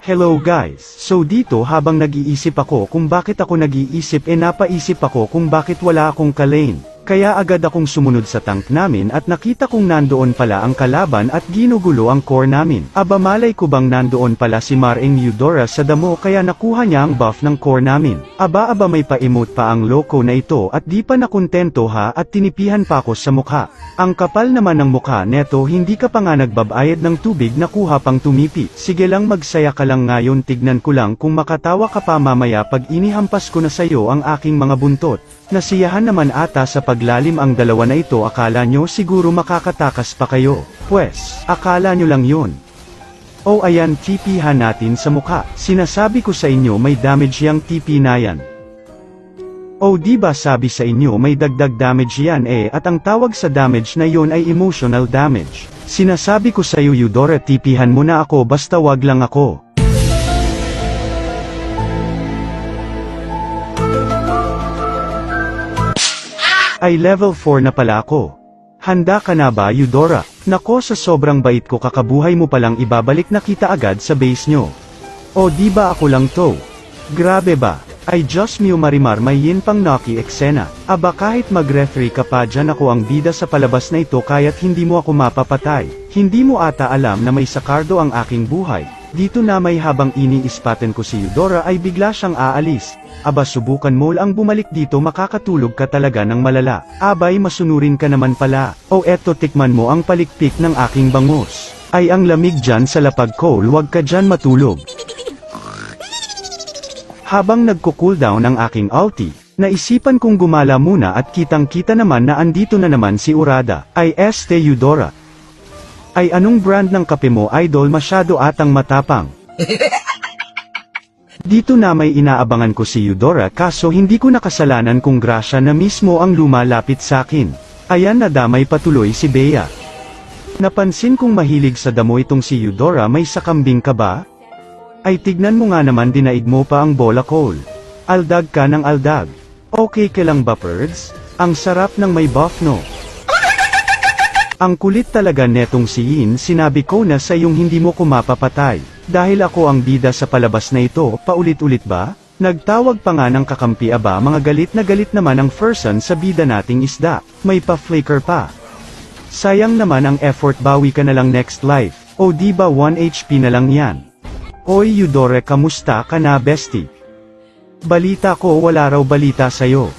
Hello guys, so dito habang nag-iisip ako kung bakit ako nag-iisip napaisip ako kung bakit wala akong kalane. Kaya agad akong sumunod sa tank namin at nakita kong nandoon pala ang kalaban at ginugulo ang core namin. Aba malay ko bang nandoon pala si Maring Eudora sa damo kaya nakuha niya ang buff ng core namin. Aba may pa-emote pa ang loko na ito at di pa nakontento ha at tinipihan pa ako sa mukha. Ang kapal naman ng mukha neto hindi ka pa nga nagbabayad ng tubig nakuha pang tumipi. Sige lang magsaya ka lang ngayon tignan ko lang kung makatawa ka pa mamaya pag inihampas ko na sayo ang aking mga buntot. Nasiyahan naman ata sa paglalim ang dalawa na ito akala nyo siguro makakatakas pa kayo. Pwes, akala nyo lang yun. Oh ayan TP-han natin sa mukha. Sinasabi ko sa inyo may damage yang TP na yan. Oh diba sabi sa inyo may dagdag damage yan at ang tawag sa damage na yon ay emotional damage. Sinasabi ko sa iyo Eudora TP-han mo na ako basta wag lang ako. Ay level 4 na pala ako. Handa ka na ba Eudora? Nako sa sobrang bait ko kakabuhay mo palang ibabalik na kita agad sa base nyo. O di ba ako lang to? Grabe ba? Ay Diyos mio Marimar may yin pang Naki eksena. Aba kahit mag-referee ka pa dyan ako ang bida sa palabas na ito kaya't hindi mo ako mapapatay. Hindi mo ata alam na may sakardo ang aking buhay. Dito na may habang iniispaten ko si Eudora ay bigla siyang aalis. Aba subukan mo lang bumalik dito makakatulog ka talaga ng malala. Abay masunurin ka naman pala. O eto tikman mo ang palikpik ng aking bangus. Ay ang lamig dyan sa lapag ko huwag ka dyan matulog. Habang nagko-cooldown ang aking ulti, naisipan kong gumala muna at kitang-kita naman na andito na naman si Urada. Ay Eudora. Ay anong brand ng kape mo idol masyado atang matapang. Dito na may inaabangan ko si Eudora kaso hindi ko nakasalanan kung grasya na mismo ang lumalapit sa akin. Ayan nadamay patuloy si Bea. Napansin kong mahilig sa damo itong si Eudora may sakambing ka ba? Ay tignan mo nga naman dinaig mo pa ang bola coal. Aldag ka ng aldag. Okay ka lang ba Perds? Ang sarap ng may buff no? Ang kulit talaga netong si Yin sinabi ko na sa iyong hindi mo ko mapapatay. Dahil ako ang bida sa palabas na ito, paulit-ulit ba? Nagtawag pa nga ng kakampi aba mga galit na galit naman ang Ferson sa bida nating isda. May pa-flicker pa. Sayang naman ang effort bawi ka na lang next life. O di ba 1 HP na lang yan? Oy Eudora kamusta ka na bestie? Balita ko wala raw balita sayo.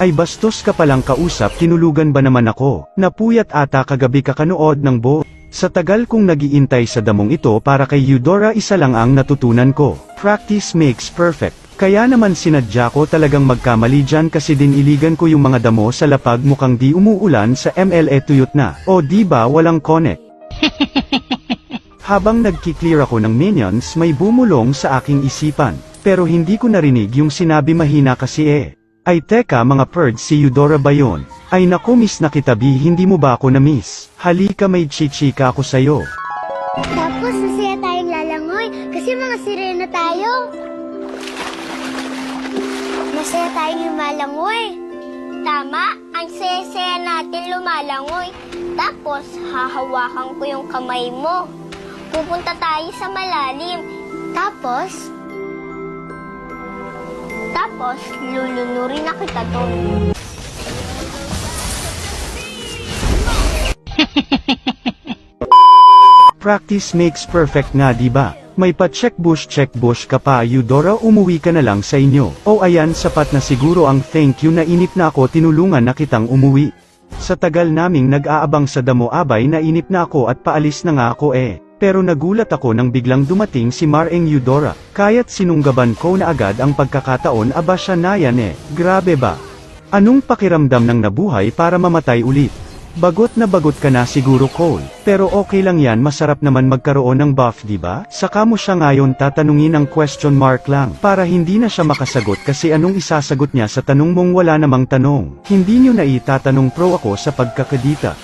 Ay bastos ka palang kausap tinulugan ba naman ako? Napuyat ata kagabi kakanood ng bo. Sa tagal kong nagiintay sa damong ito para kay Eudora isa lang ang natutunan ko. Practice makes perfect. Kaya naman sinadya ko talagang magkamali dyan kasi diniligan ko yung mga damo sa lapag mukhang di umuulan sa MLE tuyot na. O di ba walang connect? Habang nagki-clear ako ng minions may bumulong sa aking isipan. Pero hindi ko narinig yung sinabi mahina kasi Ay teka mga Perds si Eudora ba yun? Ay naku miss na kita B hindi mo ba ako na-miss? Halika may chichika ako sayo. Tapos masaya tayong lalangoy kasi mga sirena tayo. Masaya tayong lumalangoy. Tama, ang saya-saya natin lumalangoy. Tapos hahawakan ko yung kamay mo. Pupunta tayo sa malalim. Tapos lulunurin na kita doon. Practice makes perfect nga diba? May pa-check bush ka pa Eudora umuwi ka na lang sa inyo. O ayan sapat na siguro ang thank you na inip na ako tinulungan na kitang umuwi. Sa tagal naming nag-aabang sa damo abay nainip na ako at paalis na nga ako Pero nagulat ako nang biglang dumating si Maring Eudora. Kaya't sinunggaban ko na agad ang pagkakataon aba siya na yan Grabe ba? Anong pakiramdam ng nabuhay para mamatay ulit? Bagot na bagot ka na siguro Cole. Pero okay lang yan masarap naman magkaroon ng buff diba? Saka mo siya ngayon tatanungin ang question mark lang. Para hindi na siya makasagot kasi anong isasagot niya sa tanong mong wala namang tanong. Hindi nyo na itatanong pro ako sa pagkakadita.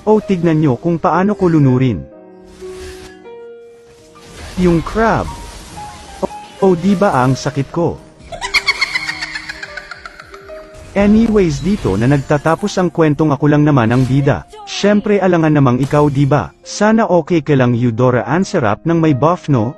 O tignan nyo kung paano ko lunurin. Yung crab. O di ba ang sakit ko? Anyways dito na nagtatapos ang kwentong ako lang naman ang bida. Syempre alangan namang ikaw diba? Sana okay ka lang Eudora, ang sarap ng may buff no?